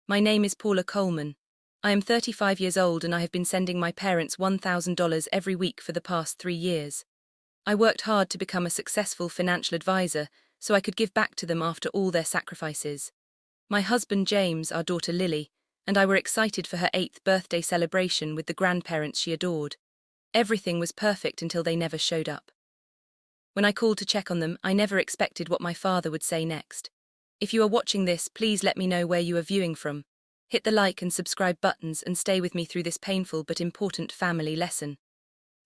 My name is Paula Coleman. I am 35 years old and I have been sending my parents $1,000 every week for the past 3 years. I worked hard to become a successful financial advisor so I could give back to them after all their sacrifices. My husband James, our daughter Lily, and I were excited for her 8th birthday celebration with the grandparents she adored. Everything was perfect until they never showed up. When I called to check on them, I never expected what my father would say next. If you are watching this, please let me know where you are viewing from. Hit the like and subscribe buttons and stay with me through this painful but important family lesson.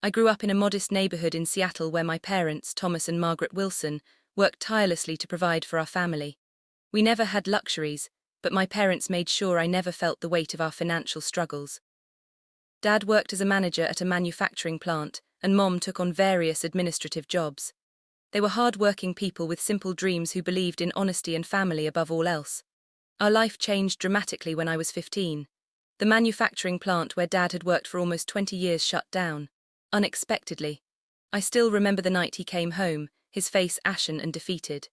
I grew up in a modest neighborhood in Seattle where my parents, Thomas and Margaret Wilson, worked tirelessly to provide for our family. We never had luxuries, but my parents made sure I never felt the weight of our financial struggles. Dad worked as a manager at a manufacturing plant, and Mom took on various administrative jobs. They were hard-working people with simple dreams who believed in honesty and family above all else. Our life changed dramatically when I was 15. The manufacturing plant where Dad had worked for almost 20 years shut down, unexpectedly. I still remember the night he came home, his face ashen and defeated.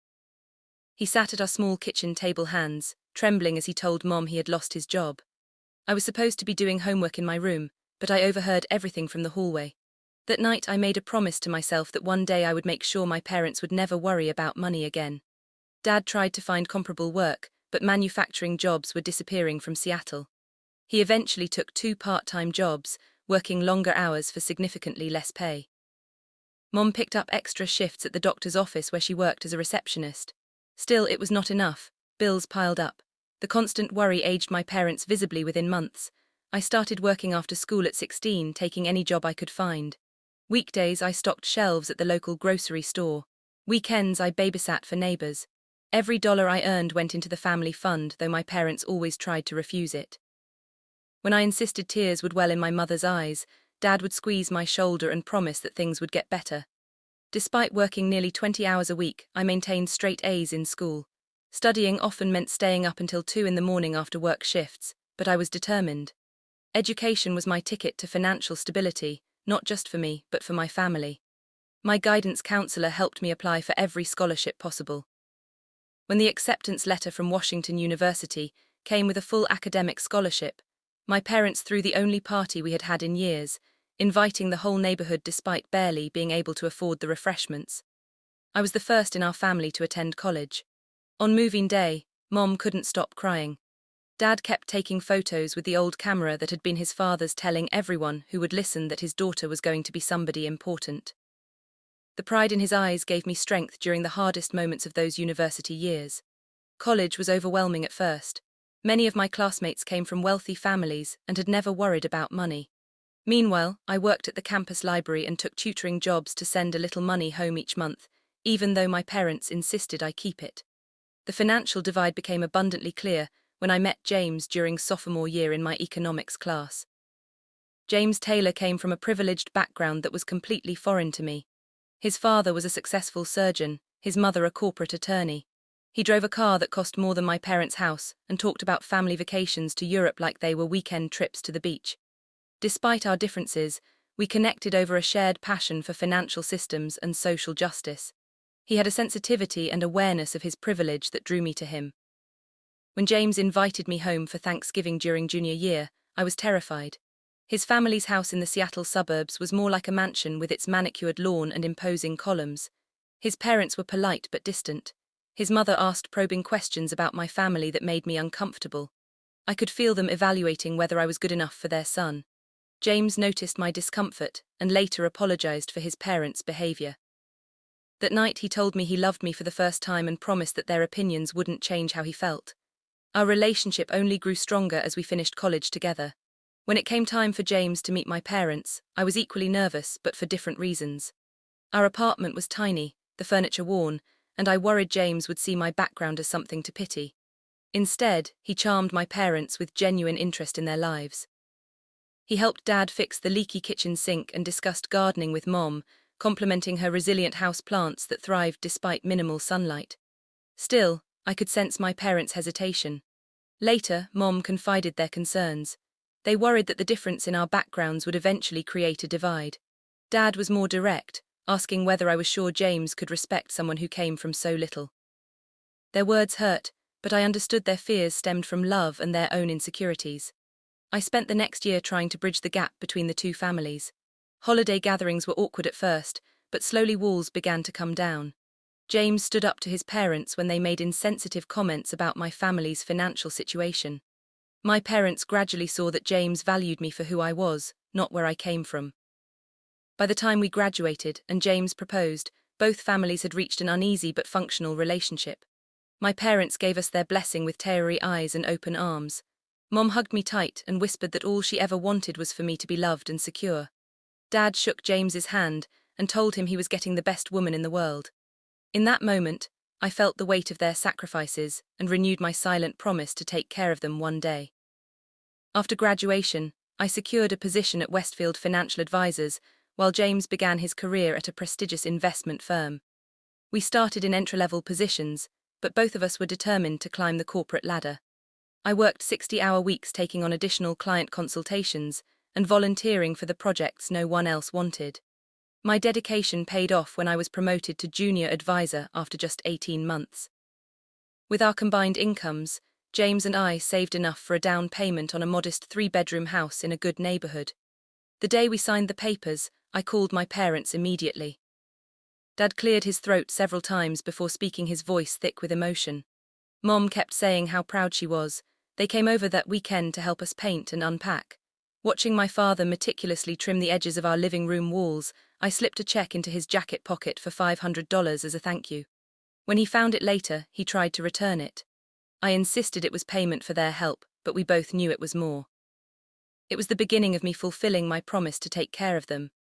He sat at our small kitchen table, hands trembling as he told Mom he had lost his job. I was supposed to be doing homework in my room, but I overheard everything from the hallway. That night I made a promise to myself that one day I would make sure my parents would never worry about money again. Dad tried to find comparable work, but manufacturing jobs were disappearing from Seattle. He eventually took 2 part-time jobs, working longer hours for significantly less pay. Mom picked up extra shifts at the doctor's office where she worked as a receptionist. Still, it was not enough. Bills piled up. The constant worry aged my parents visibly within months. I started working after school at 16, taking any job I could find. Weekdays I stocked shelves at the local grocery store. Weekends I babysat for neighbors. Every dollar I earned went into the family fund, though my parents always tried to refuse it. When I insisted, tears would well in my mother's eyes. Dad would squeeze my shoulder and promise that things would get better. Despite working nearly 20 hours a week, I maintained straight A's in school. Studying often meant staying up until 2 in the morning after work shifts, but I was determined. Education was my ticket to financial stability, not just for me, but for my family. My guidance counselor helped me apply for every scholarship possible. When the acceptance letter from Washington University came with a full academic scholarship, my parents threw the only party we had had in years, inviting the whole neighborhood despite barely being able to afford the refreshments. I was the first in our family to attend college. On moving day, Mom couldn't stop crying. Dad kept taking photos with the old camera that had been his father's, telling everyone who would listen that his daughter was going to be somebody important. The pride in his eyes gave me strength during the hardest moments of those university years. College was overwhelming at first. Many of my classmates came from wealthy families and had never worried about money. Meanwhile, I worked at the campus library and took tutoring jobs to send a little money home each month, even though my parents insisted I keep it. The financial divide became abundantly clear when I met James during sophomore year in my economics class. James Taylor came from a privileged background that was completely foreign to me. His father was a successful surgeon, his mother a corporate attorney. He drove a car that cost more than my parents' house and talked about family vacations to Europe like they were weekend trips to the beach. Despite our differences, we connected over a shared passion for financial systems and social justice. He had a sensitivity and awareness of his privilege that drew me to him. When James invited me home for Thanksgiving during junior year, I was terrified. His family's house in the Seattle suburbs was more like a mansion with its manicured lawn and imposing columns. His parents were polite but distant. His mother asked probing questions about my family that made me uncomfortable. I could feel them evaluating whether I was good enough for their son. James noticed my discomfort and later apologized for his parents' behavior. That night he told me he loved me for the first time and promised that their opinions wouldn't change how he felt. Our relationship only grew stronger as we finished college together. When it came time for James to meet my parents, I was equally nervous, but for different reasons. Our apartment was tiny, the furniture worn, and I worried James would see my background as something to pity. Instead, he charmed my parents with genuine interest in their lives. He helped Dad fix the leaky kitchen sink and discussed gardening with Mom, complimenting her resilient house plants that thrived despite minimal sunlight. Still, I could sense my parents' hesitation. Later, Mom confided their concerns. They worried that the difference in our backgrounds would eventually create a divide. Dad was more direct, asking whether I was sure James could respect someone who came from so little. Their words hurt, but I understood their fears stemmed from love and their own insecurities. I spent the next year trying to bridge the gap between the two families. Holiday gatherings were awkward at first, but slowly walls began to come down. James stood up to his parents when they made insensitive comments about my family's financial situation. My parents gradually saw that James valued me for who I was, not where I came from. By the time we graduated and James proposed, both families had reached an uneasy but functional relationship. My parents gave us their blessing with teary eyes and open arms. Mom hugged me tight and whispered that all she ever wanted was for me to be loved and secure. Dad shook James's hand and told him he was getting the best woman in the world. In that moment, I felt the weight of their sacrifices and renewed my silent promise to take care of them one day. After graduation, I secured a position at Westfield Financial Advisors, while James began his career at a prestigious investment firm. We started in entry-level positions, but both of us were determined to climb the corporate ladder. I worked 60-hour weeks taking on additional client consultations and volunteering for the projects no one else wanted. My dedication paid off when I was promoted to junior advisor after just 18 months. With our combined incomes, James and I saved enough for a down payment on a modest 3-bedroom house in a good neighborhood. The day we signed the papers, I called my parents immediately. Dad cleared his throat several times before speaking, his voice thick with emotion. Mom kept saying how proud she was. They came over that weekend to help us paint and unpack. Watching my father meticulously trim the edges of our living room walls, I slipped a check into his jacket pocket for $500 as a thank you. When he found it later, he tried to return it. I insisted it was payment for their help, but we both knew it was more. It was the beginning of me fulfilling my promise to take care of them.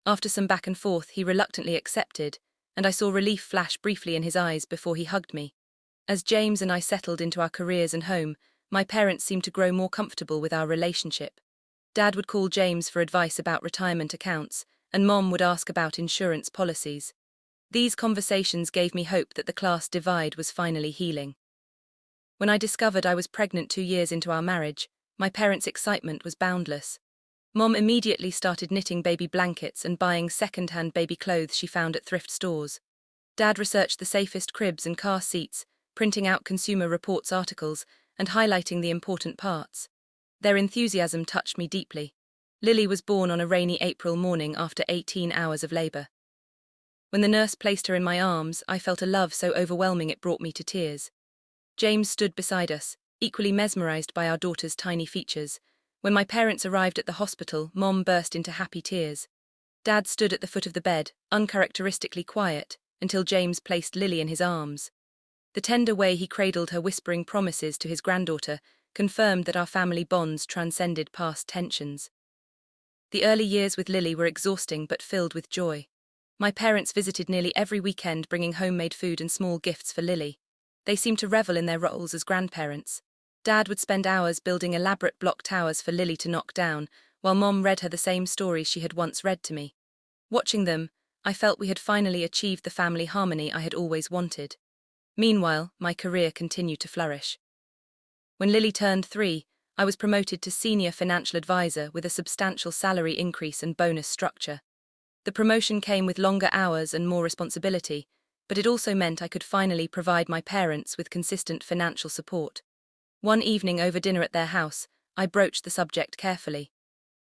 After some back and forth, he reluctantly accepted, and I saw relief flash briefly in his eyes before he hugged me. As James and I settled into our careers and home, my parents seemed to grow more comfortable with our relationship. Dad would call James for advice about retirement accounts, and Mom would ask about insurance policies. These conversations gave me hope that the class divide was finally healing. When I discovered I was pregnant 2 years into our marriage, my parents' excitement was boundless. Mom immediately started knitting baby blankets and buying second-hand baby clothes she found at thrift stores. Dad researched the safest cribs and car seats, printing out Consumer Reports articles and highlighting the important parts. Their enthusiasm touched me deeply. Lily was born on a rainy April morning after 18 hours of labor. When the nurse placed her in my arms, I felt a love so overwhelming it brought me to tears. James stood beside us, equally mesmerized by our daughter's tiny features. When my parents arrived at the hospital, Mom burst into happy tears. Dad stood at the foot of the bed, uncharacteristically quiet, until James placed Lily in his arms. The tender way he cradled her, whispering promises to his granddaughter, confirmed that our family bonds transcended past tensions. The early years with Lily were exhausting but filled with joy. My parents visited nearly every weekend, bringing homemade food and small gifts for Lily. They seemed to revel in their roles as grandparents. Dad would spend hours building elaborate block towers for Lily to knock down, while Mom read her the same stories she had once read to me. Watching them, I felt we had finally achieved the family harmony I had always wanted. Meanwhile, my career continued to flourish. When Lily turned 3, I was promoted to senior financial advisor with a substantial salary increase and bonus structure. The promotion came with longer hours and more responsibility, but it also meant I could finally provide my parents with consistent financial support. One evening over dinner at their house, I broached the subject carefully.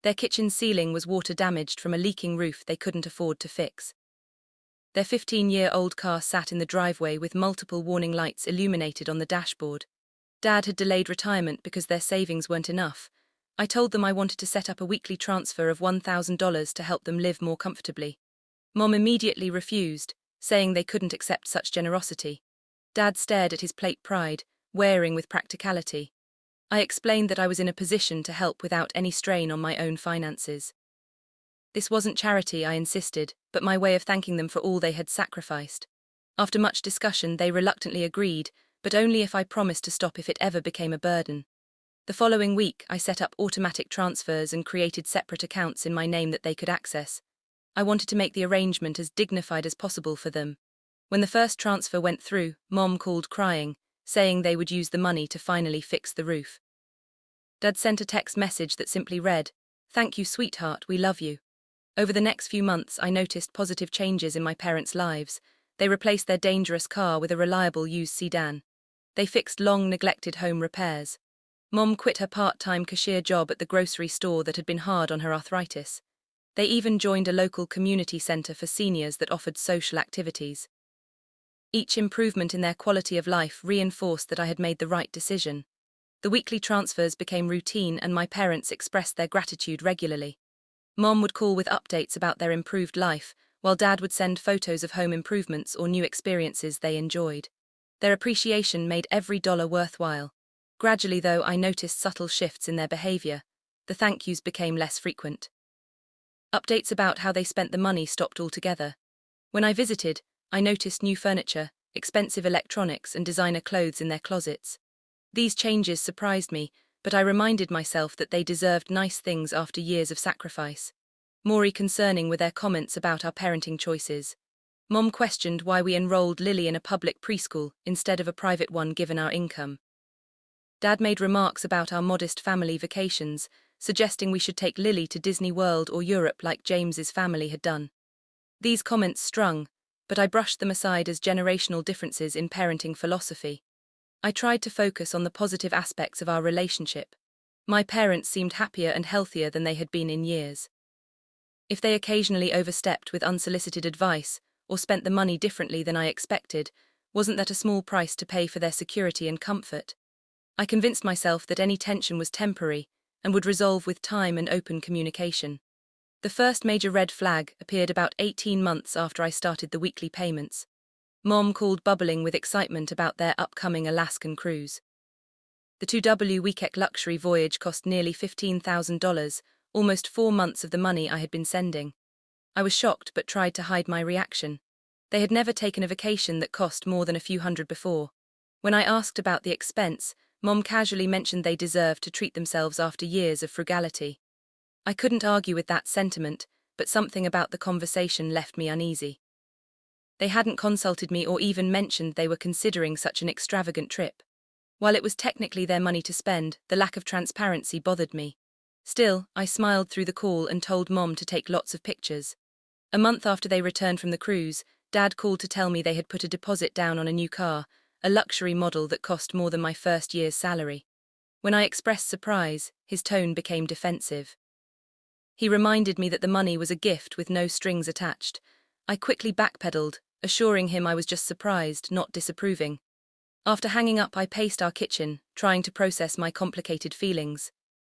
Their kitchen ceiling was water damaged from a leaking roof they couldn't afford to fix. Their 15-year-old car sat in the driveway with multiple warning lights illuminated on the dashboard. Dad had delayed retirement because their savings weren't enough. I told them I wanted to set up a weekly transfer of $1,000 to help them live more comfortably. Mom immediately refused, saying they couldn't accept such generosity. Dad stared at his plate pride, wearing with practicality. I explained that I was in a position to help without any strain on my own finances. This wasn't charity, I insisted, but my way of thanking them for all they had sacrificed. After much discussion, they reluctantly agreed, but only if I promised to stop if it ever became a burden. The following week, I set up automatic transfers and created separate accounts in my name that they could access. I wanted to make the arrangement as dignified as possible for them. When the first transfer went through, Mom called crying, saying they would use the money to finally fix the roof. Dad sent a text message that simply read, "Thank you, sweetheart, we love you." Over the next few months, I noticed positive changes in my parents' lives. They replaced their dangerous car with a reliable used sedan. They fixed long-neglected home repairs. Mom quit her part-time cashier job at the grocery store that had been hard on her arthritis. They even joined a local community centre for seniors that offered social activities. Each improvement in their quality of life reinforced that I had made the right decision. The weekly transfers became routine and my parents expressed their gratitude regularly. Mom would call with updates about their improved life, while Dad would send photos of home improvements or new experiences they enjoyed. Their appreciation made every dollar worthwhile. Gradually, though, I noticed subtle shifts in their behavior. The thank yous became less frequent. Updates about how they spent the money stopped altogether. When I visited, I noticed new furniture, expensive electronics, and designer clothes in their closets. These changes surprised me, but I reminded myself that they deserved nice things after years of sacrifice. More concerning were their comments about our parenting choices. Mom questioned why we enrolled Lily in a public preschool instead of a private one given our income. Dad made remarks about our modest family vacations, suggesting we should take Lily to Disney World or Europe like James's family had done. These comments stung, but I brushed them aside as generational differences in parenting philosophy. I tried to focus on the positive aspects of our relationship. My parents seemed happier and healthier than they had been in years. If they occasionally overstepped with unsolicited advice, or spent the money differently than I expected, wasn't that a small price to pay for their security and comfort? I convinced myself that any tension was temporary and would resolve with time and open communication. The first major red flag appeared about 18 months after I started the weekly payments. Mom called bubbling with excitement about their upcoming Alaskan cruise. The 2W Weekek luxury voyage cost nearly $15,000, almost 4 months of the money I had been sending. I was shocked but tried to hide my reaction. They had never taken a vacation that cost more than a few hundred before. When I asked about the expense, Mom casually mentioned they deserved to treat themselves after years of frugality. I couldn't argue with that sentiment, but something about the conversation left me uneasy. They hadn't consulted me or even mentioned they were considering such an extravagant trip. While it was technically their money to spend, the lack of transparency bothered me. Still, I smiled through the call and told Mom to take lots of pictures. A month after they returned from the cruise, Dad called to tell me they had put a deposit down on a new car, a luxury model that cost more than my first year's salary. When I expressed surprise, his tone became defensive. He reminded me that the money was a gift with no strings attached. I quickly backpedaled, assuring him I was just surprised, not disapproving. After hanging up, I paced our kitchen, trying to process my complicated feelings.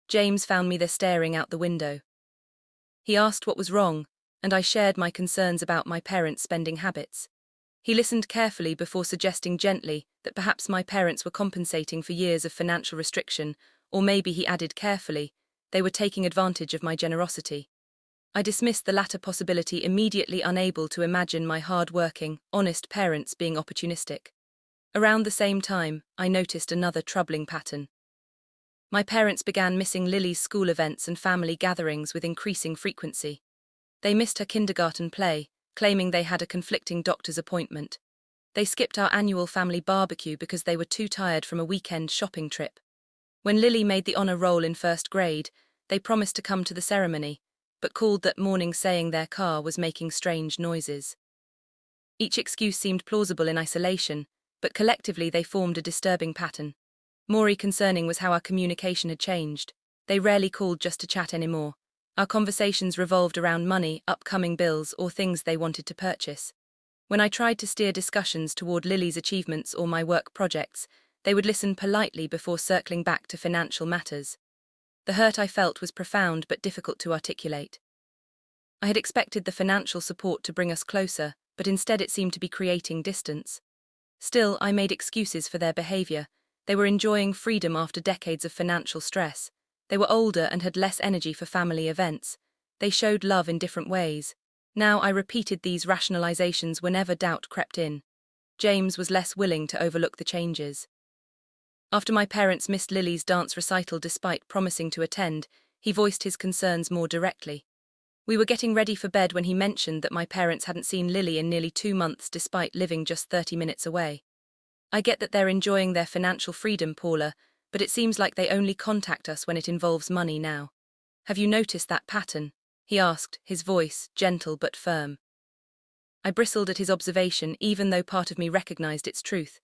James found me there staring out the window. He asked what was wrong, and I shared my concerns about my parents' spending habits. He listened carefully before suggesting gently that perhaps my parents were compensating for years of financial restriction, or maybe, he added carefully, they were taking advantage of my generosity. I dismissed the latter possibility, immediately unable to imagine my hard-working, honest parents being opportunistic. Around the same time, I noticed another troubling pattern. My parents began missing Lily's school events and family gatherings with increasing frequency. They missed her kindergarten play, claiming they had a conflicting doctor's appointment. They skipped our annual family barbecue because they were too tired from a weekend shopping trip. When Lily made the honor roll in first grade, they promised to come to the ceremony, but called that morning saying their car was making strange noises. Each excuse seemed plausible in isolation, but collectively they formed a disturbing pattern. More concerning was how our communication had changed. They rarely called just to chat anymore. Our conversations revolved around money, upcoming bills, or things they wanted to purchase. When I tried to steer discussions toward Lily's achievements or my work projects, they would listen politely before circling back to financial matters. The hurt I felt was profound but difficult to articulate. I had expected the financial support to bring us closer, but instead it seemed to be creating distance. Still, I made excuses for their behavior. They were enjoying freedom after decades of financial stress. They were older and had less energy for family events. They showed love in different ways. Now I repeated these rationalizations whenever doubt crept in. James was less willing to overlook the changes. After my parents missed Lily's dance recital despite promising to attend, he voiced his concerns more directly. We were getting ready for bed when he mentioned that my parents hadn't seen Lily in nearly 2 months despite living just 30 minutes away. I get that they're enjoying their financial freedom, Paula, but it seems like they only contact us when it involves money now. Have you noticed that pattern? He asked, his voice gentle but firm. I bristled at his observation, even though part of me recognized its truth.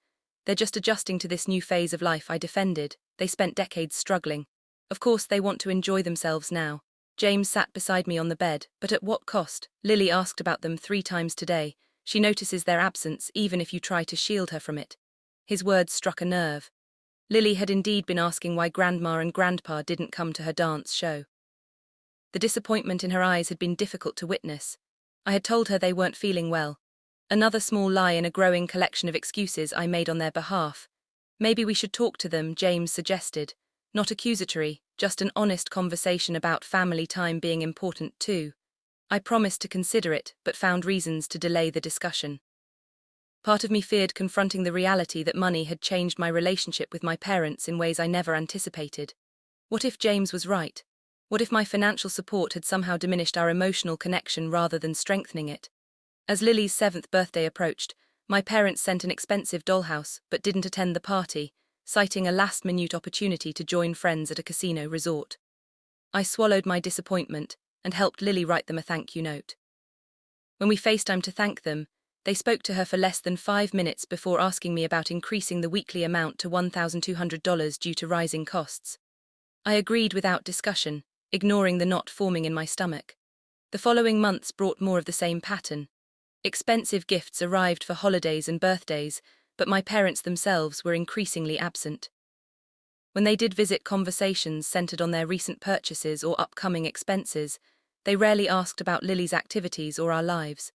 They're just adjusting to this new phase of life, I defended. They spent decades struggling. Of course they want to enjoy themselves now. James sat beside me on the bed, but at what cost? Lily asked about them 3 times today. She notices their absence even if you try to shield her from it. His words struck a nerve. Lily had indeed been asking why Grandma and Grandpa didn't come to her dance show. The disappointment in her eyes had been difficult to witness. I had told her they weren't feeling well. Another small lie in a growing collection of excuses I made on their behalf. Maybe we should talk to them, James suggested. Not accusatory, just an honest conversation about family time being important too. I promised to consider it, but found reasons to delay the discussion. Part of me feared confronting the reality that money had changed my relationship with my parents in ways I never anticipated. What if James was right? What if my financial support had somehow diminished our emotional connection rather than strengthening it? As Lily's 7th birthday approached, my parents sent an expensive dollhouse but didn't attend the party, citing a last-minute opportunity to join friends at a casino resort. I swallowed my disappointment and helped Lily write them a thank-you note. When we FaceTimed to thank them, they spoke to her for less than 5 minutes before asking me about increasing the weekly amount to $1,200 due to rising costs. I agreed without discussion, ignoring the knot forming in my stomach. The following months brought more of the same pattern. Expensive gifts arrived for holidays and birthdays, but my parents themselves were increasingly absent. When they did visit, conversations centered on their recent purchases or upcoming expenses. They rarely asked about Lily's activities or our lives.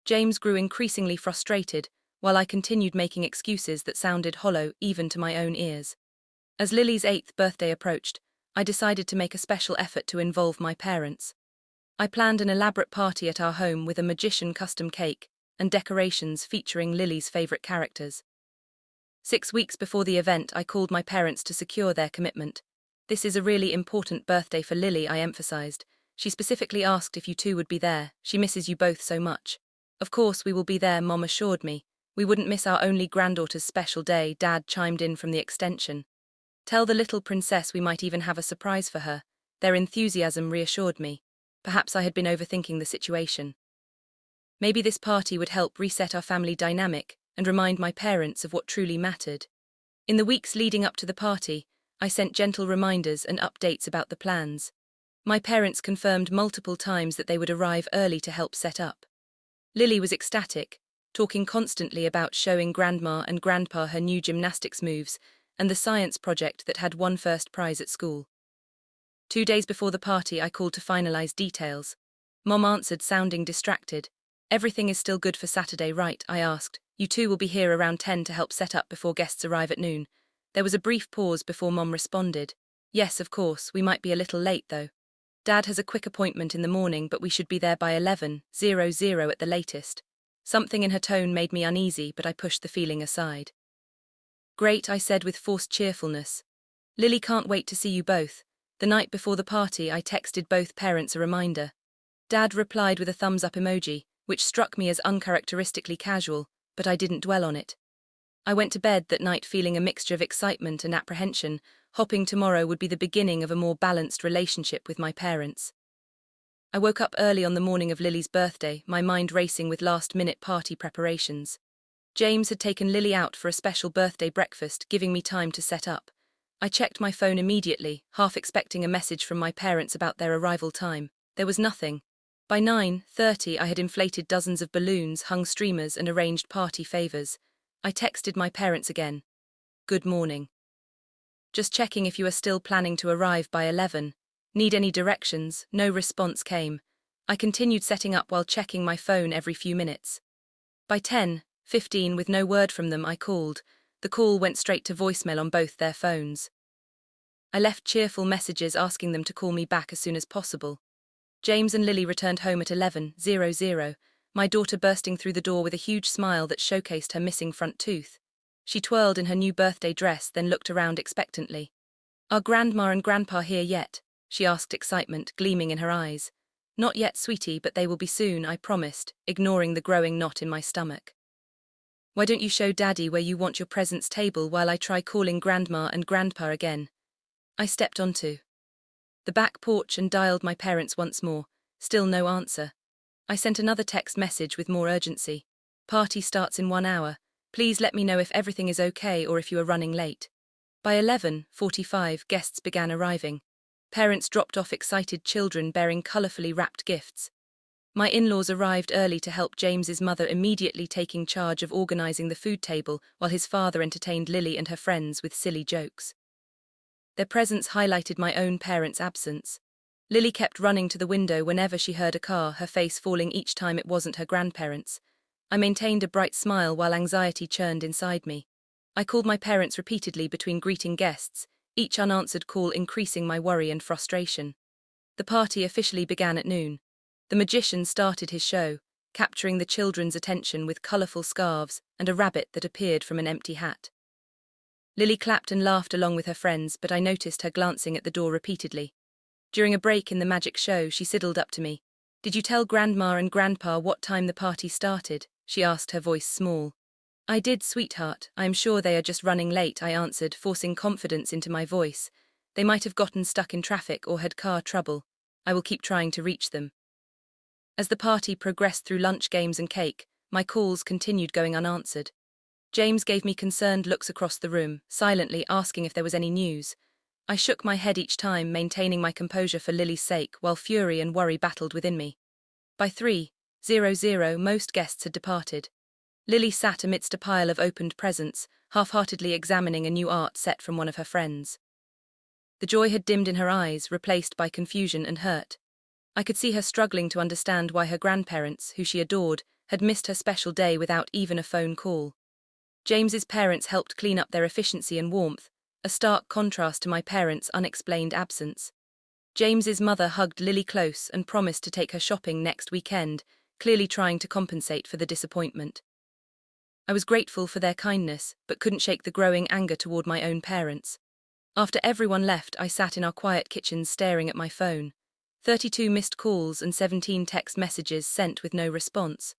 James grew increasingly frustrated, while I continued making excuses that sounded hollow even to my own ears. As Lily's 8th birthday approached, I decided to make a special effort to involve my parents. I planned an elaborate party at our home with a magician custom cake and decorations featuring Lily's favorite characters. 6 weeks before the event, I called my parents to secure their commitment. This is a really important birthday for Lily, I emphasized. She specifically asked if you two would be there. She misses you both so much. Of course we will be there, Mom assured me. We wouldn't miss our only granddaughter's special day, Dad chimed in from the extension. Tell the little princess we might even have a surprise for her. Their enthusiasm reassured me. Perhaps I had been overthinking the situation. Maybe this party would help reset our family dynamic and remind my parents of what truly mattered. In the weeks leading up to the party, I sent gentle reminders and updates about the plans. My parents confirmed multiple times that they would arrive early to help set up. Lily was ecstatic, talking constantly about showing Grandma and Grandpa her new gymnastics moves and the science project that had won first prize at school. 2 days before the party, I called to finalize details. Mom answered, sounding distracted. Everything is still good for Saturday, right? I asked. You two will be here around 10 to help set up before guests arrive at noon. There was a brief pause before Mom responded. Yes, of course, we might be a little late though. Dad has a quick appointment in the morning, but we should be there by 11:00 at the latest. Something in her tone made me uneasy, but I pushed the feeling aside. Great, I said with forced cheerfulness. Lily can't wait to see you both. The night before the party, I texted both parents a reminder. Dad replied with a thumbs-up emoji, which struck me as uncharacteristically casual, but I didn't dwell on it. I went to bed that night feeling a mixture of excitement and apprehension, hoping tomorrow would be the beginning of a more balanced relationship with my parents. I woke up early on the morning of Lily's birthday, my mind racing with last-minute party preparations. James had taken Lily out for a special birthday breakfast, giving me time to set up. I checked my phone immediately, half expecting a message from my parents about their arrival time. There was nothing. By 9:30, I had inflated dozens of balloons, hung streamers, and arranged party favors. I texted my parents again. Good morning. Just checking if you are still planning to arrive by 11. Need any directions? No response came. I continued setting up while checking my phone every few minutes. By 10:15, with no word from them, I called. The call went straight to voicemail on both their phones. I left cheerful messages asking them to call me back as soon as possible. James and Lily returned home at 11:00, my daughter bursting through the door with a huge smile that showcased her missing front tooth. She twirled in her new birthday dress, then looked around expectantly. Are Grandma and Grandpa here yet? She asked, excitement gleaming in her eyes. Not yet, sweetie, but they will be soon, I promised, ignoring the growing knot in my stomach. Why don't you show Daddy where you want your presents table while I try calling Grandma and Grandpa again? I stepped onto the back porch and dialed my parents once more. Still no answer. I sent another text message with more urgency. Party starts in 1 hour. Please let me know if everything is okay or if you are running late. By 11:45, guests began arriving. Parents dropped off excited children bearing colourfully wrapped gifts. My in-laws arrived early to help James's mother, immediately taking charge of organising the food table while his father entertained Lily and her friends with silly jokes. Their presence highlighted my own parents' absence. Lily kept running to the window whenever she heard a car, her face falling each time it wasn't her grandparents. I maintained a bright smile while anxiety churned inside me. I called my parents repeatedly between greeting guests, each unanswered call increasing my worry and frustration. The party officially began at noon. The magician started his show, capturing the children's attention with colourful scarves and a rabbit that appeared from an empty hat. Lily clapped and laughed along with her friends, but I noticed her glancing at the door repeatedly. During a break in the magic show, she sidled up to me. "Did you tell Grandma and Grandpa what time the party started?" she asked, her voice small. "I did, sweetheart. I am sure they are just running late," I answered, forcing confidence into my voice. "They might have gotten stuck in traffic or had car trouble. I will keep trying to reach them." As the party progressed through lunch, games and cake, my calls continued going unanswered. James gave me concerned looks across the room, silently asking if there was any news. I shook my head each time, maintaining my composure for Lily's sake, while fury and worry battled within me. By 3:00, most guests had departed. Lily sat amidst a pile of opened presents, half-heartedly examining a new art set from one of her friends. The joy had dimmed in her eyes, replaced by confusion and hurt. I could see her struggling to understand why her grandparents, who she adored, had missed her special day without even a phone call. James's parents helped clean up their efficiency and warmth, a stark contrast to my parents' unexplained absence. James's mother hugged Lily close and promised to take her shopping next weekend, clearly trying to compensate for the disappointment. I was grateful for their kindness, but couldn't shake the growing anger toward my own parents. After everyone left, I sat in our quiet kitchen staring at my phone. 32 missed calls and 17 text messages sent with no response.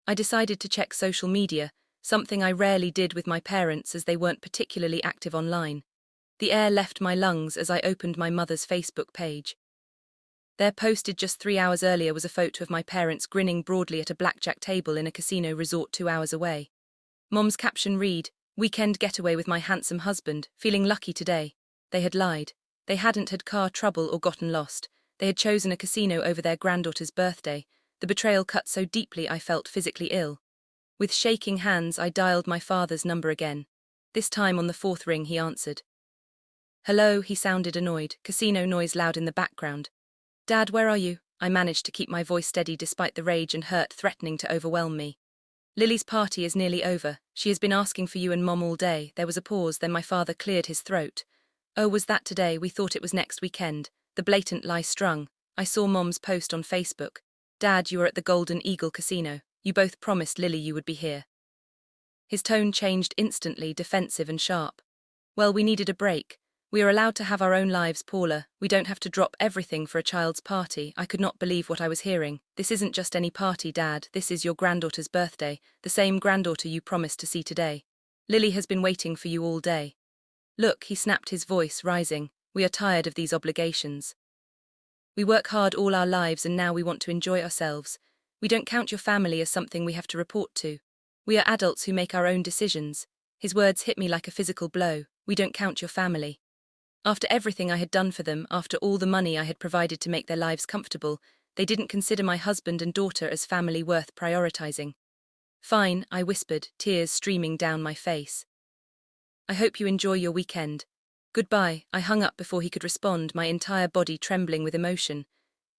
I decided to check social media, something I rarely did with my parents as they weren't particularly active online. The air left my lungs as I opened my mother's Facebook page. There, posted just 3 hours earlier, was a photo of my parents grinning broadly at a blackjack table in a casino resort 2 hours away. Mom's caption read, "Weekend getaway with my handsome husband, feeling lucky today." They had lied. They hadn't had car trouble or gotten lost. They had chosen a casino over their granddaughter's birthday. The betrayal cut so deeply I felt physically ill. With shaking hands, I dialed my father's number again. This time on the 4th ring, he answered. "Hello," he sounded annoyed, casino noise loud in the background. "Dad, where are you?" I managed to keep my voice steady despite the rage and hurt threatening to overwhelm me. "Lily's party is nearly over. She has been asking for you and Mom all day." There was a pause, then my father cleared his throat. "Oh, was that today? We thought it was next weekend." The blatant lie strung. I saw Mom's post on Facebook. "Dad, you are at the Golden Eagle Casino. You both promised Lily you would be here." His tone changed instantly, defensive and sharp. "Well, we needed a break. We are allowed to have our own lives, Paula. We don't have to drop everything for a child's party." I could not believe what I was hearing. "This isn't just any party, Dad. This is your granddaughter's birthday, the same granddaughter you promised to see today. Lily has been waiting for you all day." "Look," he snapped, his voice rising, "we are tired of these obligations. We work hard all our lives and now we want to enjoy ourselves. We don't count your family as something we have to report to. We are adults who make our own decisions." His words hit me like a physical blow. "We don't count your family." After everything I had done for them, after all the money I had provided to make their lives comfortable, they didn't consider my husband and daughter as family worth prioritizing. "Fine," I whispered, tears streaming down my face. "I hope you enjoy your weekend. Goodbye." I hung up before he could respond, my entire body trembling with emotion.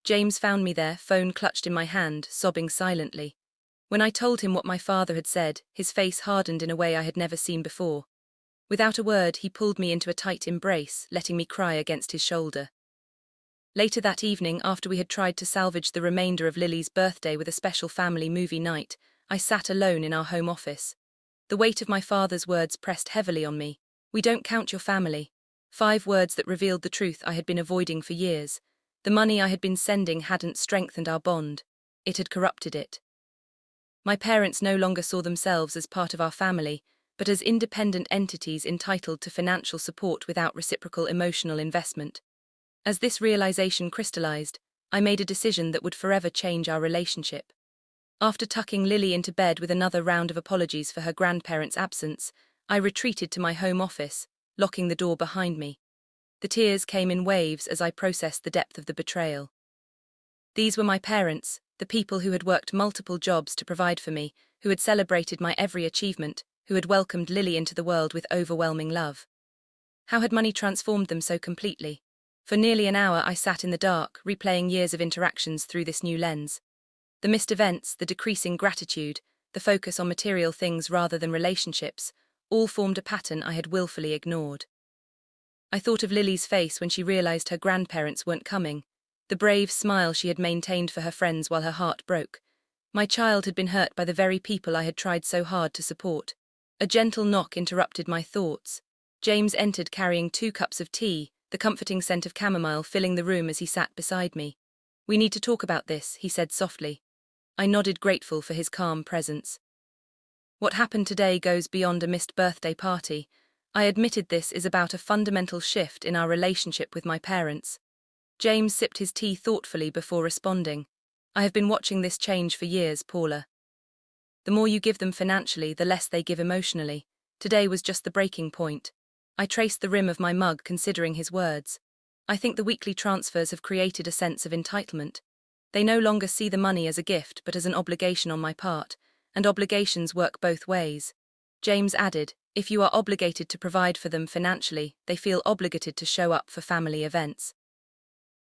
James found me there, phone clutched in my hand, sobbing silently. When I told him what my father had said, his face hardened in a way I had never seen before. Without a word, he pulled me into a tight embrace, letting me cry against his shoulder. Later that evening, after we had tried to salvage the remainder of Lily's birthday with a special family movie night, I sat alone in our home office. The weight of my father's words pressed heavily on me. "We don't count your family." 5 words that revealed the truth I had been avoiding for years. The money I had been sending hadn't strengthened our bond. It had corrupted it. My parents no longer saw themselves as part of our family, but as independent entities entitled to financial support without reciprocal emotional investment. As this realization crystallized, I made a decision that would forever change our relationship. After tucking Lily into bed with another round of apologies for her grandparents' absence, I retreated to my home office, locking the door behind me. The tears came in waves as I processed the depth of the betrayal. These were my parents, the people who had worked multiple jobs to provide for me, who had celebrated my every achievement, who had welcomed Lily into the world with overwhelming love. How had money transformed them so completely? For nearly an hour I sat in the dark, replaying years of interactions through this new lens. The missed events, the decreasing gratitude, the focus on material things rather than relationships, all formed a pattern I had willfully ignored. I thought of Lily's face when she realized her grandparents weren't coming, the brave smile she had maintained for her friends while her heart broke. My child had been hurt by the very people I had tried so hard to support. A gentle knock interrupted my thoughts. James entered carrying 2 cups of tea, the comforting scent of chamomile filling the room as he sat beside me. "We need to talk about this," he said softly. I nodded, grateful for his calm presence. "What happened today goes beyond a missed birthday party. I admitted this is about a fundamental shift in our relationship with my parents." James sipped his tea thoughtfully before responding. "I have been watching this change for years, Paula. The more you give them financially, the less they give emotionally. Today was just the breaking point." I traced the rim of my mug, considering his words. "I think the weekly transfers have created a sense of entitlement. They no longer see the money as a gift but as an obligation on my part, and obligations work both ways." James added, "If you are obligated to provide for them financially, they feel obligated to show up for family events.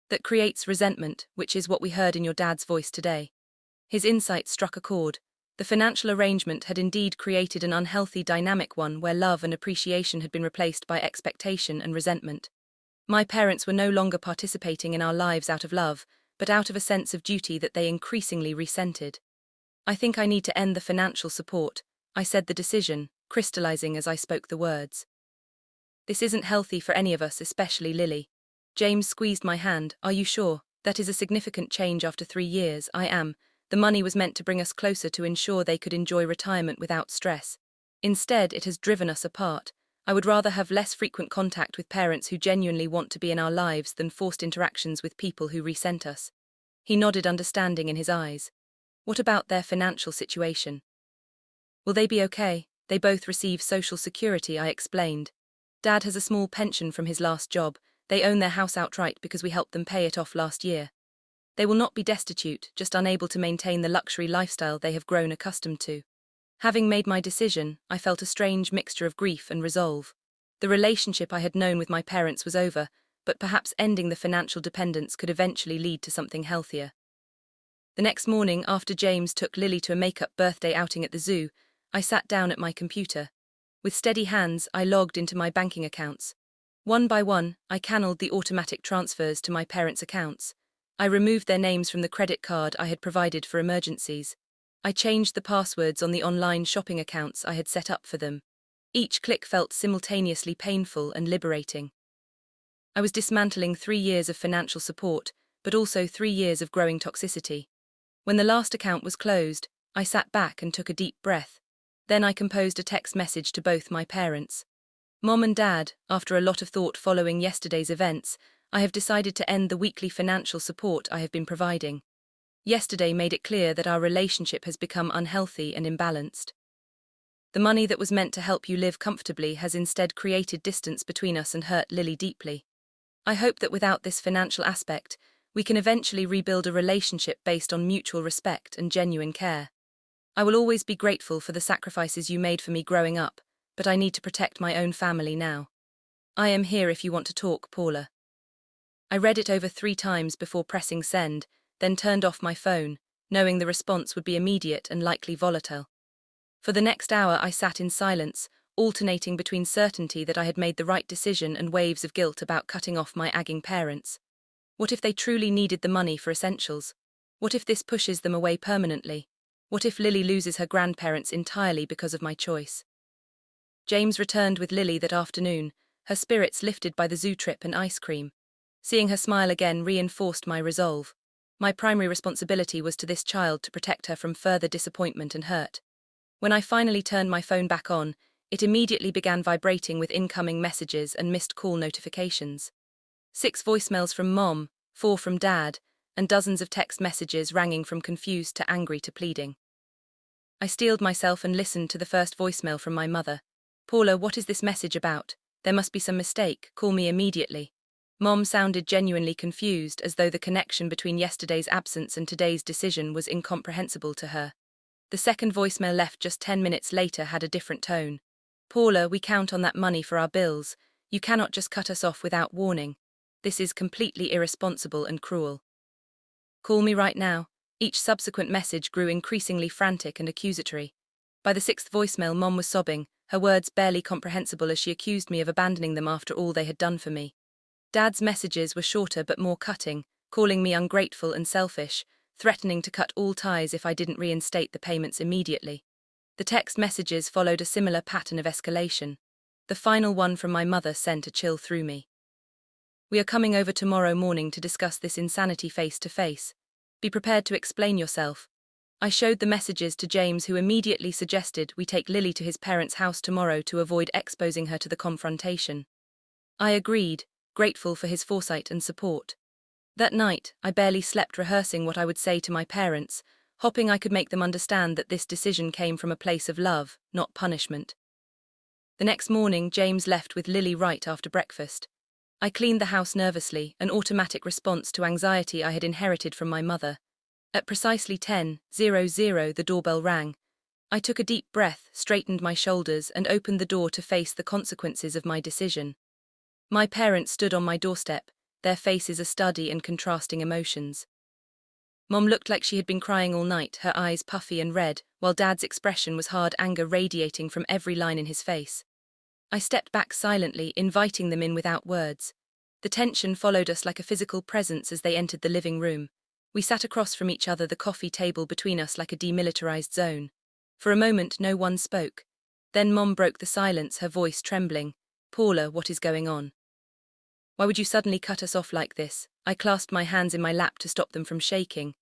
That creates resentment, which is what we heard in your dad's voice today." His insight struck a chord. The financial arrangement had indeed created an unhealthy dynamic, one where love and appreciation had been replaced by expectation and resentment. My parents were no longer participating in our lives out of love, but out of a sense of duty that they increasingly resented. "I think I need to end the financial support," I said, the decision crystallizing as I spoke the words. "This isn't healthy for any of us, especially Lily." James squeezed my hand. "Are you sure? That is a significant change after 3 years." "I am. The money was meant to bring us closer, to ensure they could enjoy retirement without stress. Instead, it has driven us apart. I would rather have less frequent contact with parents who genuinely want to be in our lives than forced interactions with people who resent us." He nodded, understanding in his eyes. "What about their financial situation? Will they be okay?" "They both receive Social Security," I explained. "Dad has a small pension from his last job. They own their house outright because we helped them pay it off last year. They will not be destitute, just unable to maintain the luxury lifestyle they have grown accustomed to." Having made my decision, I felt a strange mixture of grief and resolve. The relationship I had known with my parents was over, but perhaps ending the financial dependence could eventually lead to something healthier. The next morning, after James took Lily to a makeup birthday outing at the zoo, I sat down at my computer. With steady hands, I logged into my banking accounts. One by one, I channeled the automatic transfers to my parents' accounts. I removed their names from the credit card I had provided for emergencies. I changed the passwords on the online shopping accounts I had set up for them. Each click felt simultaneously painful and liberating. I was dismantling 3 years of financial support, but also 3 years of growing toxicity. When the last account was closed, I sat back and took a deep breath. Then I composed a text message to both my parents. "Mom and Dad, after a lot of thought following yesterday's events, I have decided to end the weekly financial support I have been providing. Yesterday made it clear that our relationship has become unhealthy and imbalanced. The money that was meant to help you live comfortably has instead created distance between us and hurt Lily deeply. I hope that without this financial aspect, we can eventually rebuild a relationship based on mutual respect and genuine care. I will always be grateful for the sacrifices you made for me growing up, but I need to protect my own family now. I am here if you want to talk, Paula." I read it over 3 times before pressing send, then turned off my phone, knowing the response would be immediate and likely volatile. For the next hour I sat in silence, alternating between certainty that I had made the right decision and waves of guilt about cutting off my agging parents. What if they truly needed the money for essentials? What if this pushes them away permanently? What if Lily loses her grandparents entirely because of my choice? James returned with Lily that afternoon, her spirits lifted by the zoo trip and ice cream. Seeing her smile again reinforced my resolve. My primary responsibility was to this child to protect her from further disappointment and hurt. When I finally turned my phone back on, it immediately began vibrating with incoming messages and missed call notifications. 6 voicemails from Mom, 4 from Dad, and dozens of text messages ranging from confused to angry to pleading. I steeled myself and listened to the first voicemail from my mother. Paula, what is this message about? There must be some mistake. Call me immediately. Mom sounded genuinely confused, as though the connection between yesterday's absence and today's decision was incomprehensible to her. The second voicemail left just 10 minutes later had a different tone. Paula, we count on that money for our bills. You cannot just cut us off without warning. This is completely irresponsible and cruel. Call me right now. Each subsequent message grew increasingly frantic and accusatory. By the sixth voicemail, Mom was sobbing, her words barely comprehensible as she accused me of abandoning them after all they had done for me. Dad's messages were shorter but more cutting, calling me ungrateful and selfish, threatening to cut all ties if I didn't reinstate the payments immediately. The text messages followed a similar pattern of escalation. The final one from my mother sent a chill through me. We are coming over tomorrow morning to discuss this insanity face to face. Be prepared to explain yourself. I showed the messages to James, who immediately suggested we take Lily to his parents' house tomorrow to avoid exposing her to the confrontation. I agreed, grateful for his foresight and support. That night, I barely slept rehearsing what I would say to my parents, hoping I could make them understand that this decision came from a place of love, not punishment. The next morning, James left with Lily right after breakfast. I cleaned the house nervously, an automatic response to anxiety I had inherited from my mother. At precisely 10:00, the doorbell rang. I took a deep breath, straightened my shoulders, and opened the door to face the consequences of my decision. My parents stood on my doorstep, their faces a study in contrasting emotions. Mom looked like she had been crying all night, her eyes puffy and red, while Dad's expression was hard anger radiating from every line in his face. I stepped back silently, inviting them in without words. The tension followed us like a physical presence as they entered the living room. We sat across from each other, the coffee table between us like a demilitarized zone. For a moment, no one spoke. Then Mom broke the silence, her voice trembling. Paula, what is going on? Why would you suddenly cut us off like this? I clasped my hands in my lap to stop them from shaking.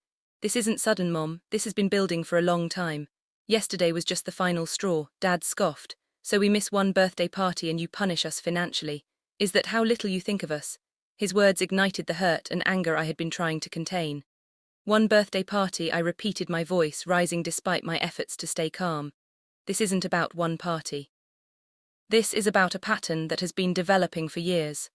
This isn't sudden, Mom. This has been building for a long time. Yesterday was just the final straw, Dad scoffed. So we miss one birthday party and you punish us financially. Is that how little you think of us? His words ignited the hurt and anger I had been trying to contain. One birthday party, I repeated, my voice rising despite my efforts to stay calm. This isn't about one party. This is about a pattern that has been developing for years.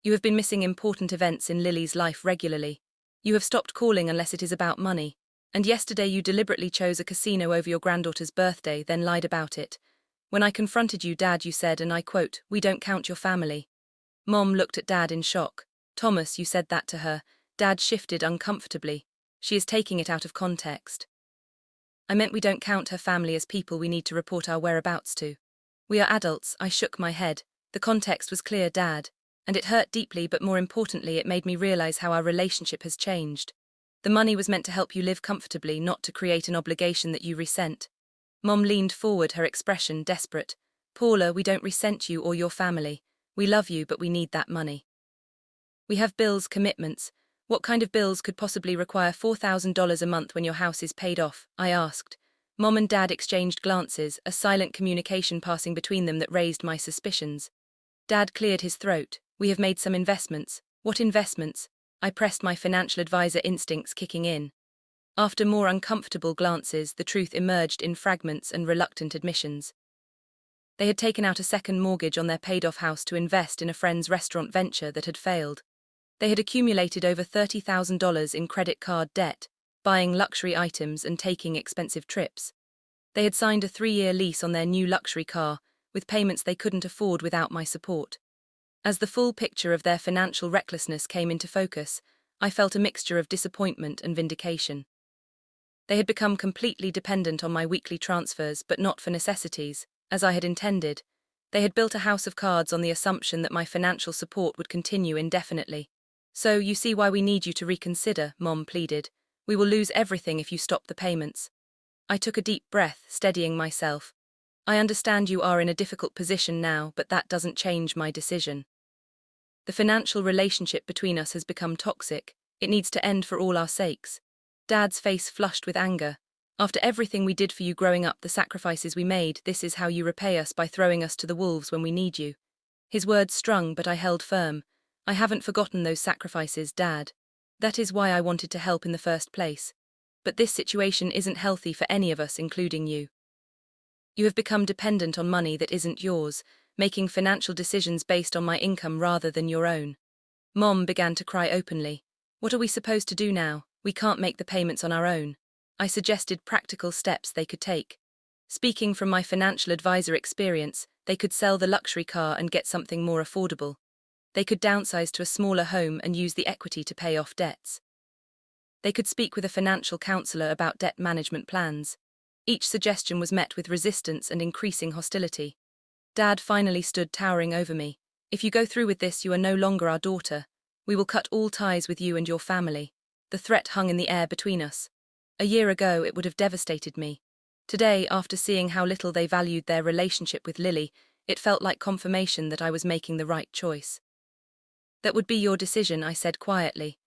You have been missing important events in Lily's life regularly. You have stopped calling unless it is about money. And yesterday you deliberately chose a casino over your granddaughter's birthday, then lied about it. When I confronted you, Dad, you said, and I quote, "We don't count your family." Mom looked at Dad in shock. "Thomas, you said that to her." Dad shifted uncomfortably. "She is taking it out of context." "I meant we don't count her family as people we need to report our whereabouts to. We are adults." I shook my head. The context was clear, Dad. And it hurt deeply, but more importantly, it made me realize how our relationship has changed. The money was meant to help you live comfortably, not to create an obligation that you resent. Mom leaned forward, her expression desperate. "Paula, we don't resent you or your family. We love you, but we need that money. We have bills, commitments. What kind of bills could possibly require $4,000 a month when your house is paid off?" I asked. Mom and Dad exchanged glances, a silent communication passing between them that raised my suspicions. Dad cleared his throat. "We have made some investments." "What investments?" I pressed, my financial advisor instincts kicking in. After more uncomfortable glances, the truth emerged in fragments and reluctant admissions. They had taken out a second mortgage on their paid-off house to invest in a friend's restaurant venture that had failed. They had accumulated over $30,000 in credit card debt, buying luxury items and taking expensive trips. They had signed a 3-year lease on their new luxury car, with payments they couldn't afford without my support. As the full picture of their financial recklessness came into focus, I felt a mixture of disappointment and vindication. They had become completely dependent on my weekly transfers, but not for necessities, as I had intended. They had built a house of cards on the assumption that my financial support would continue indefinitely. "So, you see why we need you to reconsider," Mom pleaded. "We will lose everything if you stop the payments." I took a deep breath, steadying myself. "I understand you are in a difficult position now, but that doesn't change my decision. The financial relationship between us has become toxic. It needs to end for all our sakes." Dad's face flushed with anger. "After everything we did for you growing up, the sacrifices we made, this is how you repay us, by throwing us to the wolves when we need you." His words stung, but I held firm. "I haven't forgotten those sacrifices, Dad. That is why I wanted to help in the first place. But this situation isn't healthy for any of us, including you. You have become dependent on money that isn't yours, making financial decisions based on my income rather than your own. Mom began to cry openly. What are we supposed to do now? We can't make the payments on our own. I suggested practical steps they could take. Speaking from my financial advisor experience, they could sell the luxury car and get something more affordable. They could downsize to a smaller home and use the equity to pay off debts. They could speak with a financial counselor about debt management plans. Each suggestion was met with resistance and increasing hostility. Dad finally stood towering over me. If you go through with this, you are no longer our daughter. We will cut all ties with you and your family. The threat hung in the air between us. A year ago, it would have devastated me. Today, after seeing how little they valued their relationship with Lily, it felt like confirmation that I was making the right choice. That would be your decision, I said quietly.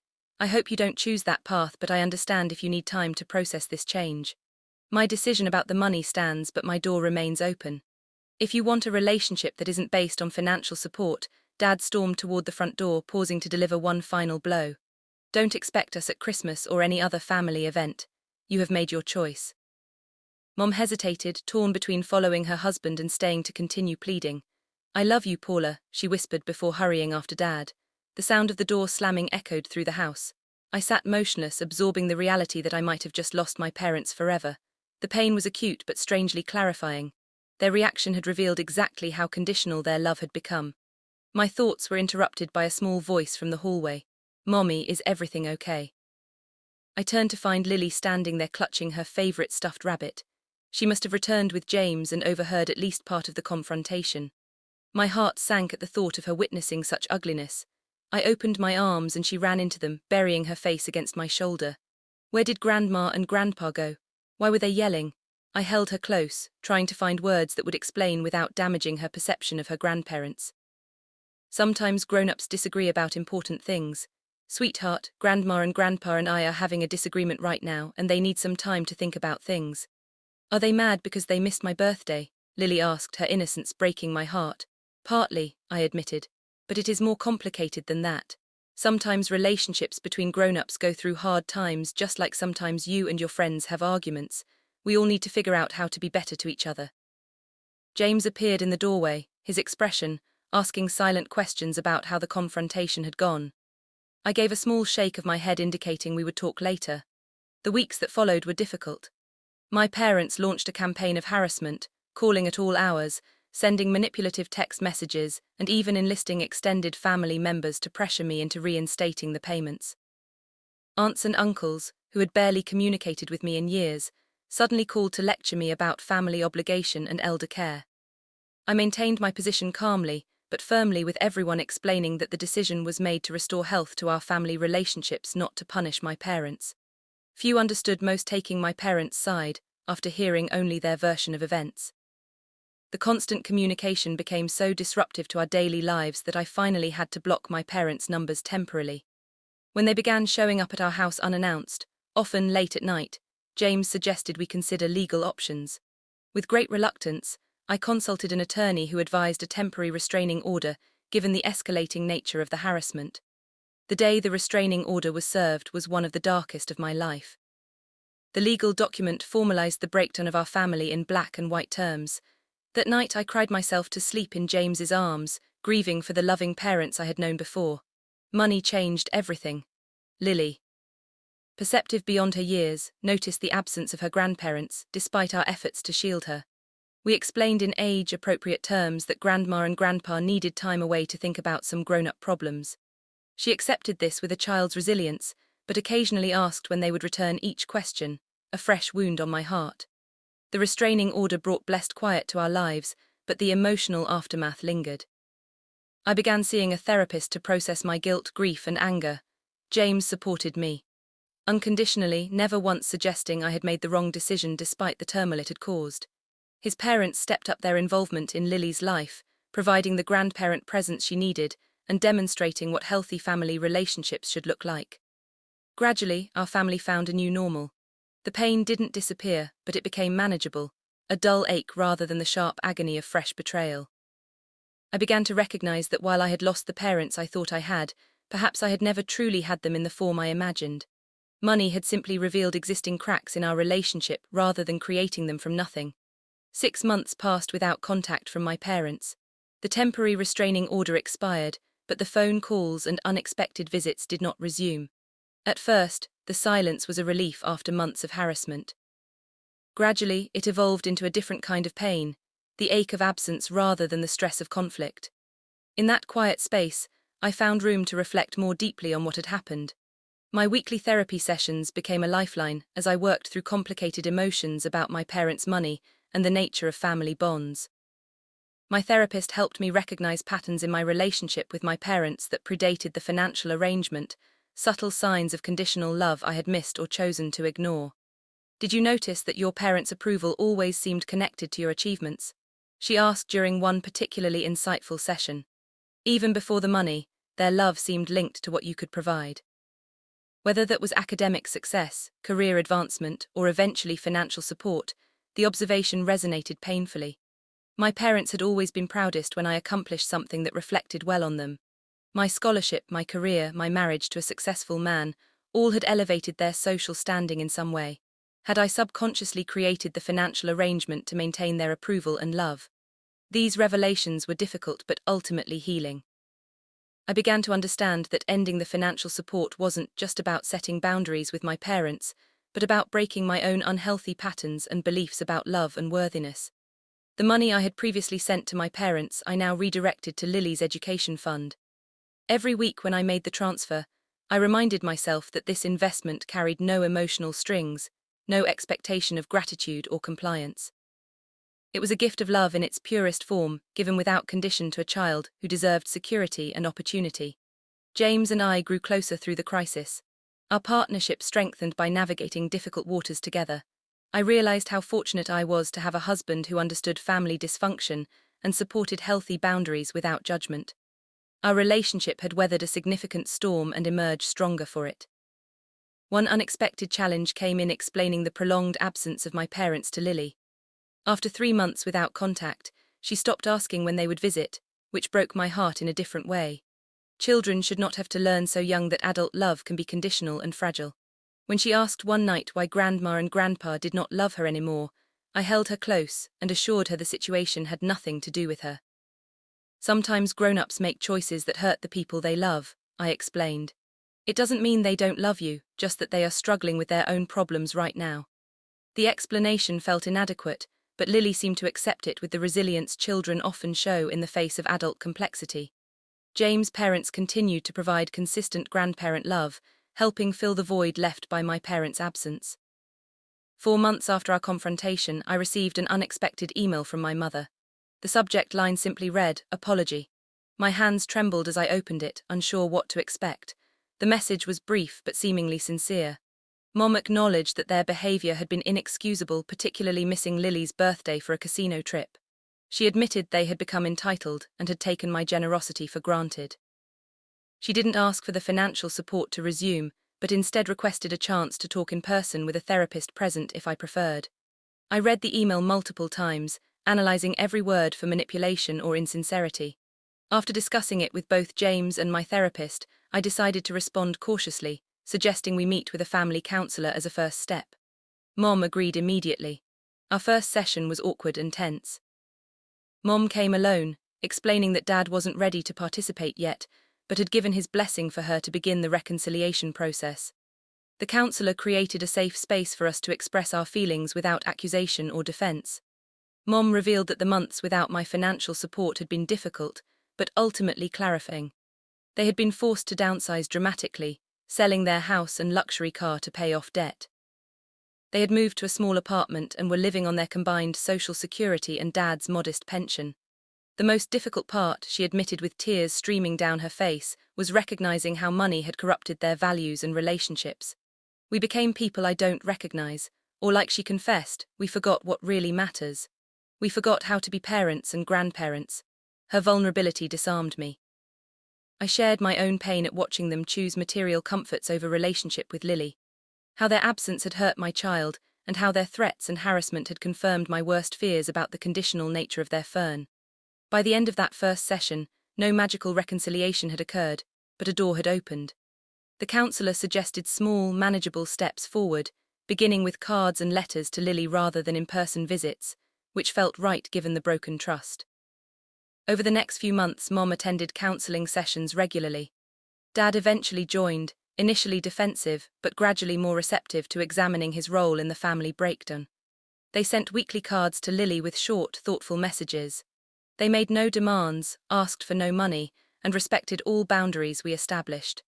I hope you don't choose that path, but I understand if you need time to process this change. My decision about the money stands, but my door remains open. If you want a relationship that isn't based on financial support, Dad stormed toward the front door, pausing to deliver one final blow. Don't expect us at Christmas or any other family event. You have made your choice. Mom hesitated, torn between following her husband and staying to continue pleading. I love you, Paula, she whispered before hurrying after Dad. The sound of the door slamming echoed through the house. I sat motionless, absorbing the reality that I might have just lost my parents forever. The pain was acute but strangely clarifying. Their reaction had revealed exactly how conditional their love had become. My thoughts were interrupted by a small voice from the hallway. Mommy, is everything okay? I turned to find Lily standing there clutching her favorite stuffed rabbit. She must have returned with James and overheard at least part of the confrontation. My heart sank at the thought of her witnessing such ugliness. I opened my arms and she ran into them, burying her face against my shoulder. Where did Grandma and Grandpa go? Why were they yelling? I held her close, trying to find words that would explain without damaging her perception of her grandparents. Sometimes grown-ups disagree about important things. Sweetheart, Grandma and Grandpa and I are having a disagreement right now, and they need some time to think about things. Are they mad because they missed my birthday? Lily asked, her innocence breaking my heart. Partly, I admitted, but it is more complicated than that. Sometimes relationships between grown-ups go through hard times, just like sometimes you and your friends have arguments. We all need to figure out how to be better to each other. James appeared in the doorway, his expression, asking silent questions about how the confrontation had gone. I gave a small shake of my head indicating we would talk later. The weeks that followed were difficult. My parents launched a campaign of harassment, calling at all hours, sending manipulative text messages, and even enlisting extended family members to pressure me into reinstating the payments. Aunts and uncles, who had barely communicated with me in years, suddenly called to lecture me about family obligation and elder care. I maintained my position calmly, but firmly, with everyone explaining that the decision was made to restore health to our family relationships, not to punish my parents. Few understood, most taking my parents' side, after hearing only their version of events. The constant communication became so disruptive to our daily lives that I finally had to block my parents' numbers temporarily. When they began showing up at our house unannounced, often late at night, James suggested we consider legal options. With great reluctance, I consulted an attorney who advised a temporary restraining order, given the escalating nature of the harassment. The day the restraining order was served was one of the darkest of my life. The legal document formalized the breakdown of our family in black and white terms. That night I cried myself to sleep in James's arms, grieving for the loving parents I had known before. Money changed everything. Lily, perceptive beyond her years, noticed the absence of her grandparents, despite our efforts to shield her. We explained in age-appropriate terms that Grandma and Grandpa needed time away to think about some grown-up problems. She accepted this with a child's resilience, but occasionally asked when they would return, each question a fresh wound on my heart. The restraining order brought blessed quiet to our lives, but the emotional aftermath lingered. I began seeing a therapist to process my guilt, grief, and anger. James supported me unconditionally, never once suggesting I had made the wrong decision despite the turmoil it had caused. His parents stepped up their involvement in Lily's life, providing the grandparent presence she needed and demonstrating what healthy family relationships should look like. Gradually, our family found a new normal. The pain didn't disappear, but it became manageable, a dull ache rather than the sharp agony of fresh betrayal. I began to recognize that while I had lost the parents I thought I had, perhaps I had never truly had them in the form I imagined. Money had simply revealed existing cracks in our relationship rather than creating them from nothing. 6 months passed without contact from my parents. The temporary restraining order expired, but the phone calls and unexpected visits did not resume. At first, the silence was a relief after months of harassment. Gradually, it evolved into a different kind of pain, the ache of absence rather than the stress of conflict. In that quiet space, I found room to reflect more deeply on what had happened. My weekly therapy sessions became a lifeline as I worked through complicated emotions about my parents' money and the nature of family bonds. My therapist helped me recognize patterns in my relationship with my parents that predated the financial arrangement, subtle signs of conditional love I had missed or chosen to ignore. Did you notice that your parents' approval always seemed connected to your achievements? She asked during one particularly insightful session. Even before the money, their love seemed linked to what you could provide. Whether that was academic success, career advancement, or eventually financial support, the observation resonated painfully. My parents had always been proudest when I accomplished something that reflected well on them. My scholarship, my career, my marriage to a successful man, all had elevated their social standing in some way. Had I subconsciously created the financial arrangement to maintain their approval and love? These revelations were difficult but ultimately healing. I began to understand that ending the financial support wasn't just about setting boundaries with my parents, but about breaking my own unhealthy patterns and beliefs about love and worthiness. The money I had previously sent to my parents I now redirected to Lily's education fund. Every week when I made the transfer, I reminded myself that this investment carried no emotional strings, no expectation of gratitude or compliance. It was a gift of love in its purest form, given without condition to a child who deserved security and opportunity. James and I grew closer through the crisis. Our partnership strengthened by navigating difficult waters together. I realized how fortunate I was to have a husband who understood family dysfunction and supported healthy boundaries without judgment. Our relationship had weathered a significant storm and emerged stronger for it. One unexpected challenge came in explaining the prolonged absence of my parents to Lily. After 3 months without contact, she stopped asking when they would visit, which broke my heart in a different way. Children should not have to learn so young that adult love can be conditional and fragile. When she asked one night why Grandma and Grandpa did not love her anymore, I held her close and assured her the situation had nothing to do with her. Sometimes grown-ups make choices that hurt the people they love, I explained. It doesn't mean they don't love you, just that they are struggling with their own problems right now. The explanation felt inadequate, but Lily seemed to accept it with the resilience children often show in the face of adult complexity. James' parents continued to provide consistent grandparent love, helping fill the void left by my parents' absence. 4 months after our confrontation, I received an unexpected email from my mother. The subject line simply read, "Apology." My hands trembled as I opened it, unsure what to expect. The message was brief but seemingly sincere. Mom acknowledged that their behavior had been inexcusable, particularly missing Lily's birthday for a casino trip. She admitted they had become entitled and had taken my generosity for granted. She didn't ask for the financial support to resume, but instead requested a chance to talk in person with a therapist present if I preferred. I read the email multiple times, analyzing every word for manipulation or insincerity. After discussing it with both James and my therapist, I decided to respond cautiously, suggesting we meet with a family counselor as a first step. Mom agreed immediately. Our first session was awkward and tense. Mom came alone, explaining that Dad wasn't ready to participate yet, but had given his blessing for her to begin the reconciliation process. The counselor created a safe space for us to express our feelings without accusation or defense. Mom revealed that the months without my financial support had been difficult, but ultimately clarifying. They had been forced to downsize dramatically, selling their house and luxury car to pay off debt. They had moved to a small apartment and were living on their combined social security and Dad's modest pension. The most difficult part, she admitted with tears streaming down her face, was recognizing how money had corrupted their values and relationships. We became people I don't recognize, or like she confessed, we forgot what really matters. We forgot how to be parents and grandparents. Her vulnerability disarmed me. I shared my own pain at watching them choose material comforts over relationship with Lily. How their absence had hurt my child, and how their threats and harassment had confirmed my worst fears about the conditional nature of their fern. By the end of that first session, no magical reconciliation had occurred, but a door had opened. The counselor suggested small, manageable steps forward, beginning with cards and letters to Lily rather than in-person visits, which felt right given the broken trust. Over the next few months, Mom attended counseling sessions regularly. Dad eventually joined, initially defensive but gradually more receptive to examining his role in the family breakdown. They sent weekly cards to Lily with short, thoughtful messages. They made no demands, asked for no money, and respected all boundaries we established.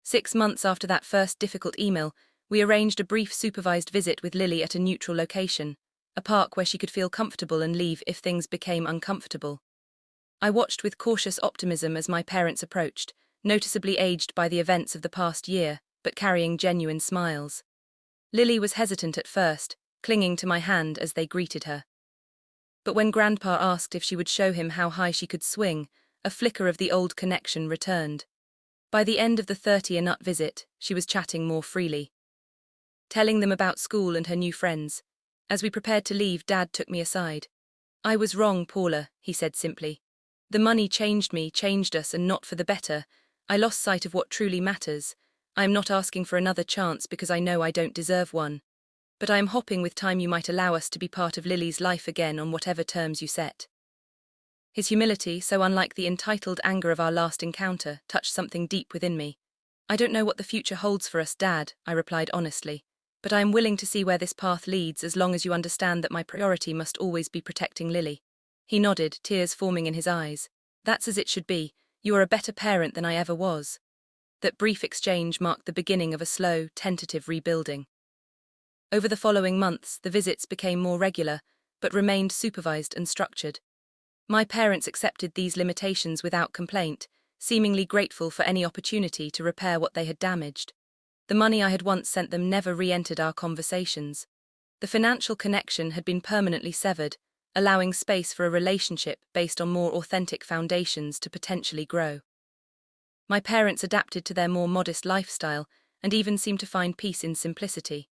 6 months after that first difficult email, we arranged a brief supervised visit with Lily at a neutral location, a park where she could feel comfortable and leave if things became uncomfortable. I watched with cautious optimism as my parents approached, noticeably aged by the events of the past year, but carrying genuine smiles. Lily was hesitant at first, clinging to my hand as they greeted her. But when Grandpa asked if she would show him how high she could swing, a flicker of the old connection returned. By the end of the 30-a-nut visit, she was chatting more freely, telling them about school and her new friends. As we prepared to leave, Dad took me aside. "I was wrong, Paula," he said simply. "The money changed me, changed us, and not for the better. I lost sight of what truly matters. I am not asking for another chance because I know I don't deserve one. But I am hoping with time you might allow us to be part of Lily's life again on whatever terms you set." His humility, so unlike the entitled anger of our last encounter, touched something deep within me. "I don't know what the future holds for us, Dad," I replied honestly, "but I am willing to see where this path leads as long as you understand that my priority must always be protecting Lily." He nodded, tears forming in his eyes. "That's as it should be. You are a better parent than I ever was." That brief exchange marked the beginning of a slow, tentative rebuilding. Over the following months, the visits became more regular, but remained supervised and structured. My parents accepted these limitations without complaint, seemingly grateful for any opportunity to repair what they had damaged. The money I had once sent them never re-entered our conversations. The financial connection had been permanently severed, allowing space for a relationship based on more authentic foundations to potentially grow. My parents adapted to their more modest lifestyle and even seemed to find peace in simplicity.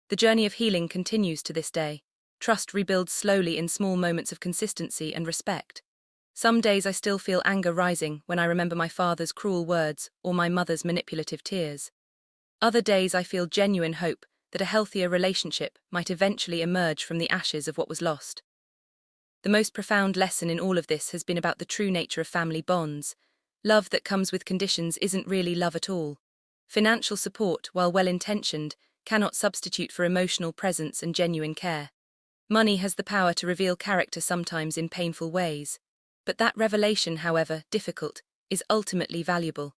The journey of healing continues to this day. Trust rebuilds slowly in small moments of consistency and respect. Some days I still feel anger rising when I remember my father's cruel words or my mother's manipulative tears. Other days I feel genuine hope that a healthier relationship might eventually emerge from the ashes of what was lost. The most profound lesson in all of this has been about the true nature of family bonds. Love that comes with conditions isn't really love at all. Financial support, while well-intentioned, cannot substitute for emotional presence and genuine care. Money has the power to reveal character sometimes in painful ways. But that revelation, however difficult, is ultimately valuable.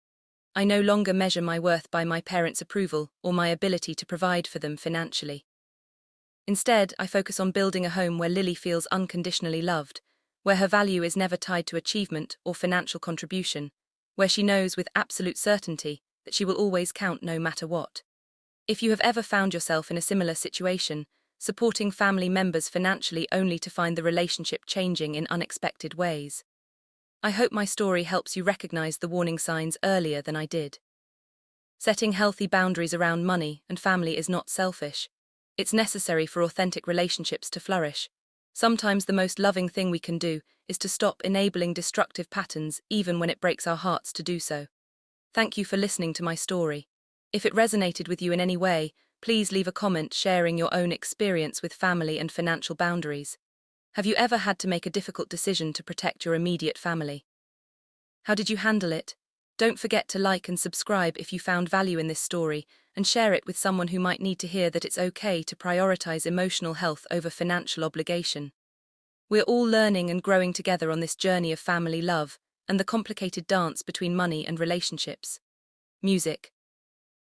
I no longer measure my worth by my parents' approval or my ability to provide for them financially. Instead, I focus on building a home where Lily feels unconditionally loved, where her value is never tied to achievement or financial contribution, where she knows with absolute certainty that she will always count no matter what. If you have ever found yourself in a similar situation, supporting family members financially only to find the relationship changing in unexpected ways, I hope my story helps you recognize the warning signs earlier than I did. Setting healthy boundaries around money and family is not selfish. It's necessary for authentic relationships to flourish. Sometimes the most loving thing we can do is to stop enabling destructive patterns even when it breaks our hearts to do so. Thank you for listening to my story. If it resonated with you in any way, please leave a comment sharing your own experience with family and financial boundaries. Have you ever had to make a difficult decision to protect your immediate family? How did you handle it? Don't forget to like and subscribe if you found value in this story, and share it with someone who might need to hear that it's okay to prioritize emotional health over financial obligation. We're all learning and growing together on this journey of family love and the complicated dance between money and relationships. Music.